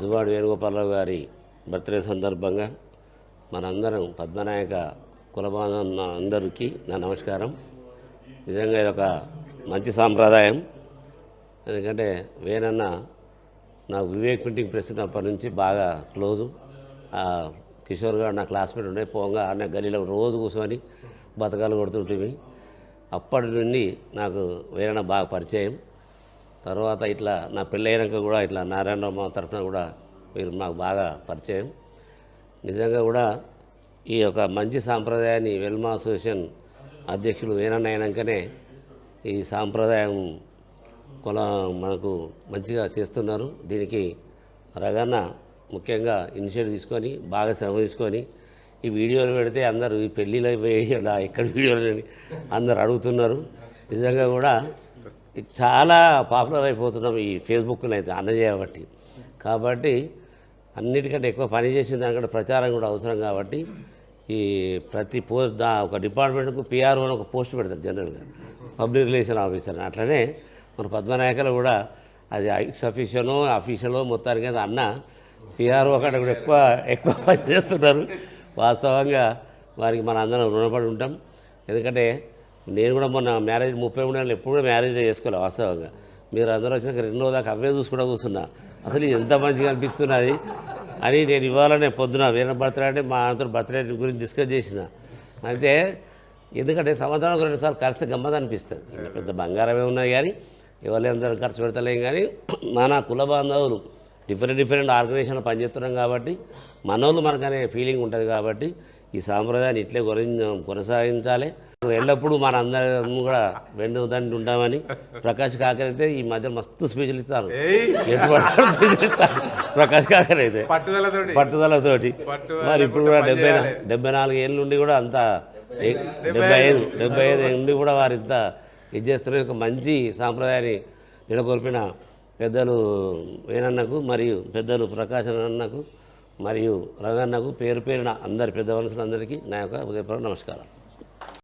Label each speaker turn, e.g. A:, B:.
A: జువాడి వేణుగోపాలరావు గారి బర్త్డే సందర్భంగా మనందరం పద్మనాయక కులబాంధవ అందరికీ నా నమస్కారం. నిజంగా ఇది ఒక మంచి సాంప్రదాయం. ఎందుకంటే వేణన్న నాకు వివేక్ ప్రింటింగ్ ప్రెస్ అప్పటి నుంచి బాగా క్లోజు. కిషోర్ గారు నా క్లాస్మేట్ ఉండే పోగా అన్న గలీలో రోజు కూర్చొని బతకాలు కొడుతుంటివి. అప్పటి నుండి నాకు వేణన్న బాగా పరిచయం. తర్వాత ఇట్లా నా పెళ్ళైనాక కూడా ఇట్లా నారాయణరావు తరఫున కూడా మీరు నాకు బాగా పరిచయం. నిజంగా కూడా ఈ యొక్క మంచి సాంప్రదాయాన్ని వెల్మా అసోసియేషన్ అధ్యక్షులు వేణన్న అయినాకనే ఈ సాంప్రదాయం మనకు మంచిగా చేస్తున్నారు. దీనికి రగన్న ముఖ్యంగా ఇనిషియేటివ్ తీసుకొని బాగా శ్రమ తీసుకొని ఈ వీడియోలు పెడితే అందరూ ఈ పెళ్ళిలో ఇలా ఎక్కడ వీడియోలు అందరు అడుగుతున్నారు. నిజంగా కూడా చాలా పాపులర్ అయిపోతున్నాం ఈ ఫేస్బుక్లో అయితే అన్న చేయబట్టి. కాబట్టి అన్నిటికంటే ఎక్కువ పని చేసిన దానికంటే ప్రచారం కూడా అవసరం. కాబట్టి ఈ ప్రతి పోస్ట్ ఒక డిపార్ట్మెంట్కు పిఆర్ఓ ఒక పోస్ట్ పెడతారు జనరల్గా, పబ్లిక్ రిలేషన్ ఆఫీసర్. అట్లనే మన పద్మనాయకలు కూడా అది ఎక్స్ అఫీషియలో మొత్తానికి అన్న పిఆర్ఓ కంటే కూడా ఎక్కువ పని చేస్తున్నారు. వాస్తవంగా వారికి మన అందరం రుణపడి ఉంటాం. ఎందుకంటే నేను కూడా మొన్న మ్యారేజ్ 33 నెలలు ఎప్పుడు కూడా మ్యారేజ్ చేసుకోవాలి. వాస్తవంగా మీరు అందరూ వచ్చినాక 2 రోజుల దాకా అవే చూసుకుంటూ కూర్చున్నా. అసలు ఇది ఎంత మంచిగా అనిపిస్తున్నది అని నేను ఇవ్వాలనే పొద్దున వేరే బర్త్డే అంటే మా అందరూ బర్త్డే గురించి డిస్కస్ చేసిన. అయితే ఎందుకంటే సంవత్సరానికి 2 సార్లు ఖర్చు గమ్మత్ అనిపిస్తుంది. ఇంకా పెద్ద బంగారమే ఉన్నాయి కానీ ఎవరు అందరం ఖర్చు పెడతలేం. కానీ మన కుల బాంధవులు డిఫరెంట్ ఆర్గనైజేషన్లో పనిచేస్తున్నాం కాబట్టి మనోళ్ళు మనకనే ఫీలింగ్ ఉంటుంది. కాబట్టి ఈ సాంప్రదాయాన్ని ఇట్లే కొనసాగించాలి. ఎల్లప్పుడూ మన అందరం కూడా వెన్నుదండి ఉంటామని ప్రకాష్ కాకర్ అయితే ఈ మధ్య మస్తు స్పీచ్లు ఇస్తారు. స్పీచ్లు ఇస్తారు ప్రకాష్ కాకర్ అయితే పట్టుదలతోటి. మరి ఇప్పుడు కూడా 74 ఏళ్ళ నుండి కూడా అంత 75 నుండి కూడా వారు ఇంత ఇది చేస్తున్న ఒక మంచి సాంప్రదాయాన్ని నెలకొల్పిన పెద్దలు వేణన్నకు మరియు పెద్దలు ప్రకాశ్ అన్నకు మరియు రగన్నకు పేరున అందరి పెద్ద మనుషులందరికీ నా యొక్క ఉదయపూర్వక నమస్కారం.